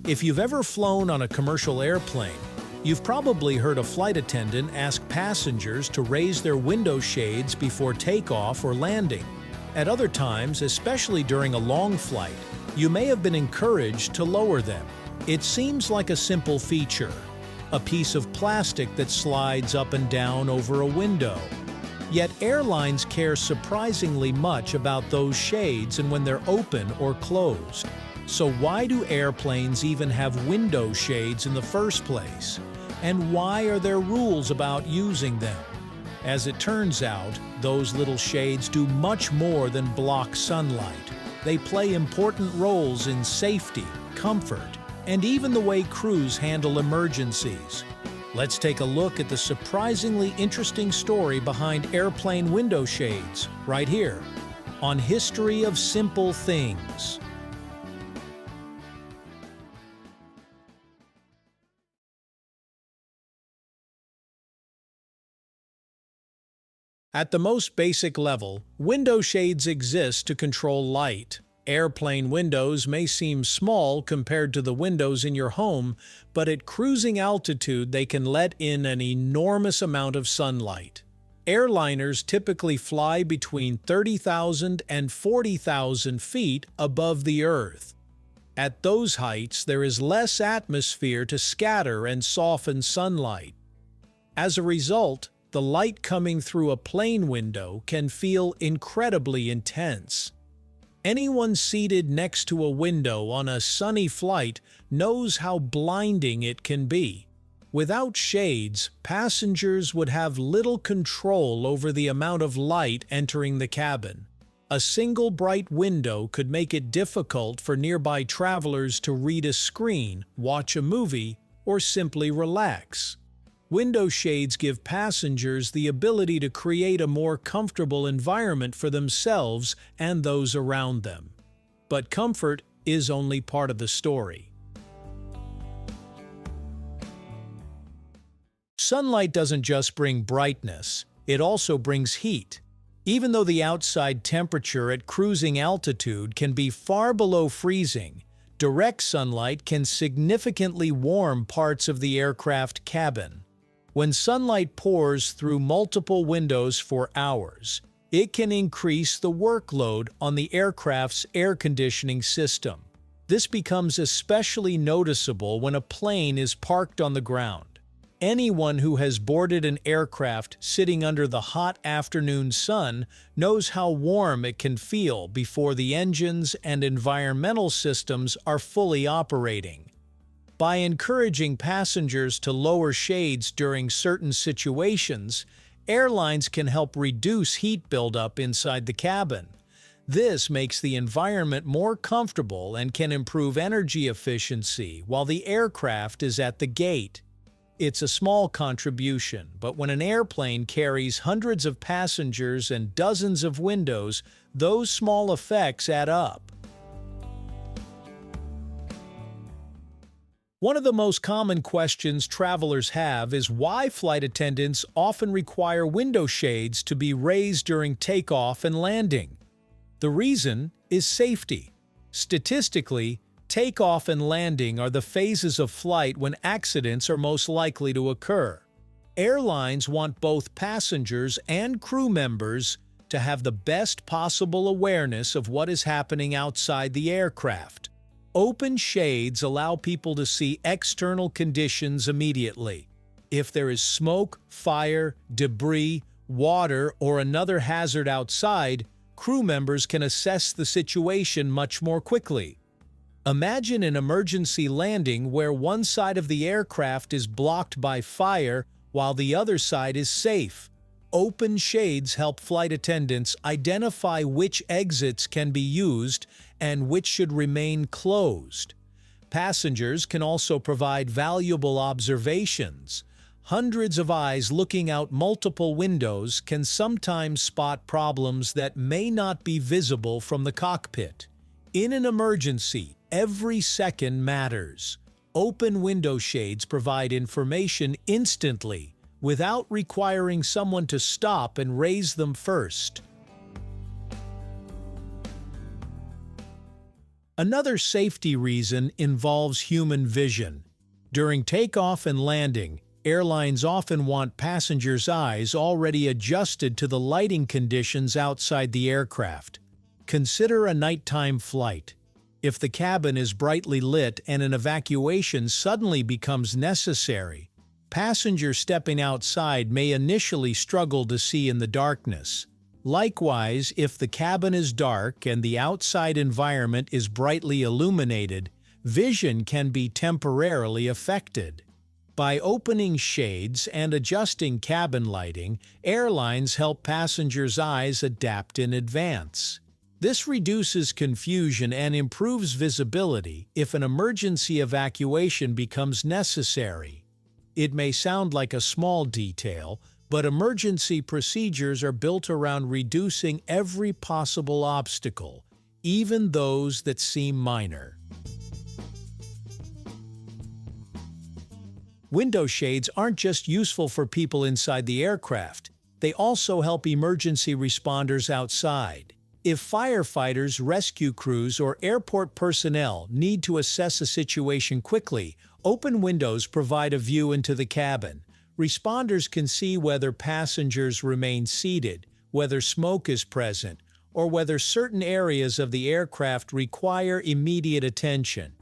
If you've ever flown on a commercial airplane, you've probably heard a flight attendant ask passengers to raise their window shades before takeoff or landing. At other times, especially during a long flight, you may have been encouraged to lower them. It seems like a simple feature, a piece of plastic that slides up and down over a window. Yet airlines care surprisingly much about those shades and when they're open or closed. So why do airplanes even have window shades in the first place? And why are there rules about using them? As it turns out, those little shades do much more than block sunlight. They play important roles in safety, comfort, and even the way crews handle emergencies. Let's take a look at the surprisingly interesting story behind airplane window shades, right here, on History of Simple Things. At the most basic level, window shades exist to control light. Airplane windows may seem small compared to the windows in your home, but at cruising altitude they can let in an enormous amount of sunlight. Airliners typically fly between 30,000 and 40,000 feet above the Earth. At those heights, there is less atmosphere to scatter and soften sunlight. As a result, the light coming through a plane window can feel incredibly intense. Anyone seated next to a window on a sunny flight knows how blinding it can be. Without shades, passengers would have little control over the amount of light entering the cabin. A single bright window could make it difficult for nearby travelers to read a screen, watch a movie, or simply relax. Window shades give passengers the ability to create a more comfortable environment for themselves and those around them. But comfort is only part of the story. Sunlight doesn't just bring brightness, it also brings heat. Even though the outside temperature at cruising altitude can be far below freezing, direct sunlight can significantly warm parts of the aircraft cabin. When sunlight pours through multiple windows for hours, it can increase the workload on the aircraft's air conditioning system. This becomes especially noticeable when a plane is parked on the ground. Anyone who has boarded an aircraft sitting under the hot afternoon sun knows how warm it can feel before the engines and environmental systems are fully operating. By encouraging passengers to lower shades during certain situations, airlines can help reduce heat buildup inside the cabin. This makes the environment more comfortable and can improve energy efficiency while the aircraft is at the gate. It's a small contribution, but when an airplane carries hundreds of passengers and dozens of windows, those small effects add up. One of the most common questions travelers have is why flight attendants often require window shades to be raised during takeoff and landing. The reason is safety. Statistically, takeoff and landing are the phases of flight when accidents are most likely to occur. Airlines want both passengers and crew members to have the best possible awareness of what is happening outside the aircraft. Open shades allow people to see external conditions immediately. If there is smoke, fire, debris, water, or another hazard outside, crew members can assess the situation much more quickly. Imagine an emergency landing where one side of the aircraft is blocked by fire while the other side is safe. Open shades help flight attendants identify which exits can be used and which should remain closed. Passengers can also provide valuable observations. Hundreds of eyes looking out multiple windows can sometimes spot problems that may not be visible from the cockpit. In an emergency, every second matters. Open window shades provide information instantly, without requiring someone to stop and raise them first. Another safety reason involves human vision. During takeoff and landing, airlines often want passengers' eyes already adjusted to the lighting conditions outside the aircraft. Consider a nighttime flight. If the cabin is brightly lit and an evacuation suddenly becomes necessary, passengers stepping outside may initially struggle to see in the darkness. Likewise, if the cabin is dark and the outside environment is brightly illuminated, vision can be temporarily affected. By opening shades and adjusting cabin lighting, airlines help passengers' eyes adapt in advance. This reduces confusion and improves visibility if an emergency evacuation becomes necessary. It may sound like a small detail, but emergency procedures are built around reducing every possible obstacle, even those that seem minor. Window shades aren't just useful for people inside the aircraft, they also help emergency responders outside. If firefighters, rescue crews, or airport personnel need to assess a situation quickly, open windows provide a view into the cabin. Responders can see whether passengers remain seated, whether smoke is present, or whether certain areas of the aircraft require immediate attention.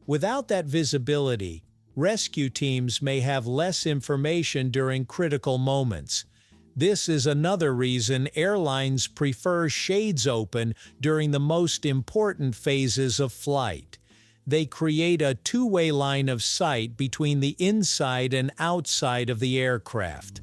Without that visibility, rescue teams may have less information during critical moments. This is another reason airlines prefer shades open during the most important phases of flight. They create a two-way line of sight between the inside and outside of the aircraft.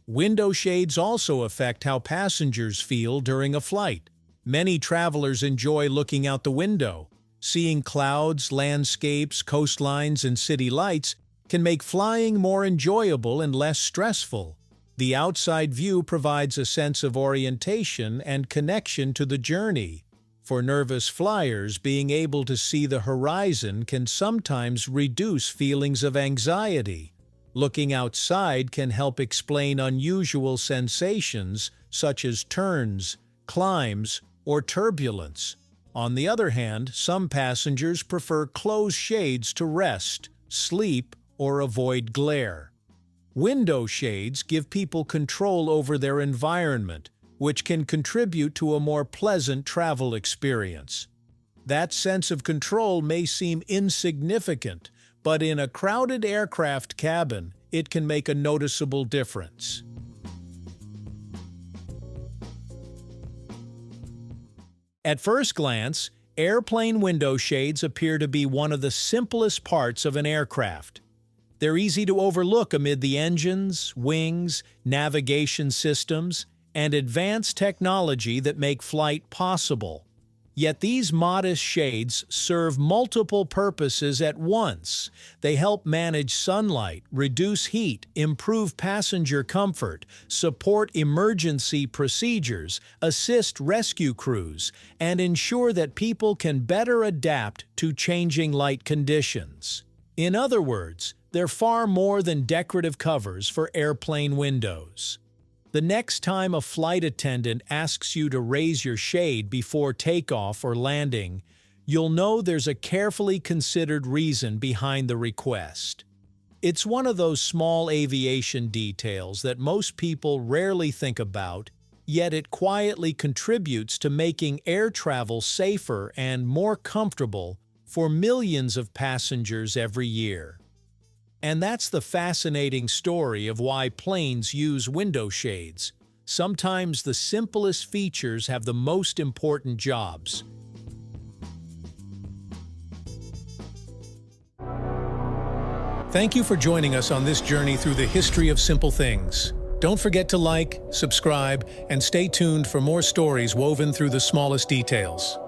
Window shades also affect how passengers feel during a flight. Many travelers enjoy looking out the window. Seeing clouds, landscapes, coastlines, and city lights can make flying more enjoyable and less stressful. The outside view provides a sense of orientation and connection to the journey. For nervous flyers, being able to see the horizon can sometimes reduce feelings of anxiety. Looking outside can help explain unusual sensations such as turns, climbs, or turbulence. On the other hand, some passengers prefer closed shades to rest, sleep, or avoid glare. Window shades give people control over their environment, which can contribute to a more pleasant travel experience. That sense of control may seem insignificant, but in a crowded aircraft cabin, it can make a noticeable difference. At first glance, airplane window shades appear to be one of the simplest parts of an aircraft. They're easy to overlook amid the engines, wings, navigation systems, and advanced technology that make flight possible. Yet these modest shades serve multiple purposes at once. They help manage sunlight, reduce heat, improve passenger comfort, support emergency procedures, assist rescue crews, and ensure that people can better adapt to changing light conditions. In other words, they're far more than decorative covers for airplane windows. The next time a flight attendant asks you to raise your shade before takeoff or landing, you'll know there's a carefully considered reason behind the request. It's one of those small aviation details that most people rarely think about, yet it quietly contributes to making air travel safer and more comfortable for millions of passengers every year. And that's the fascinating story of why planes use window shades. Sometimes the simplest features have the most important jobs. Thank you for joining us on this journey through the history of simple things. Don't forget to like, subscribe, and stay tuned for more stories woven through the smallest details.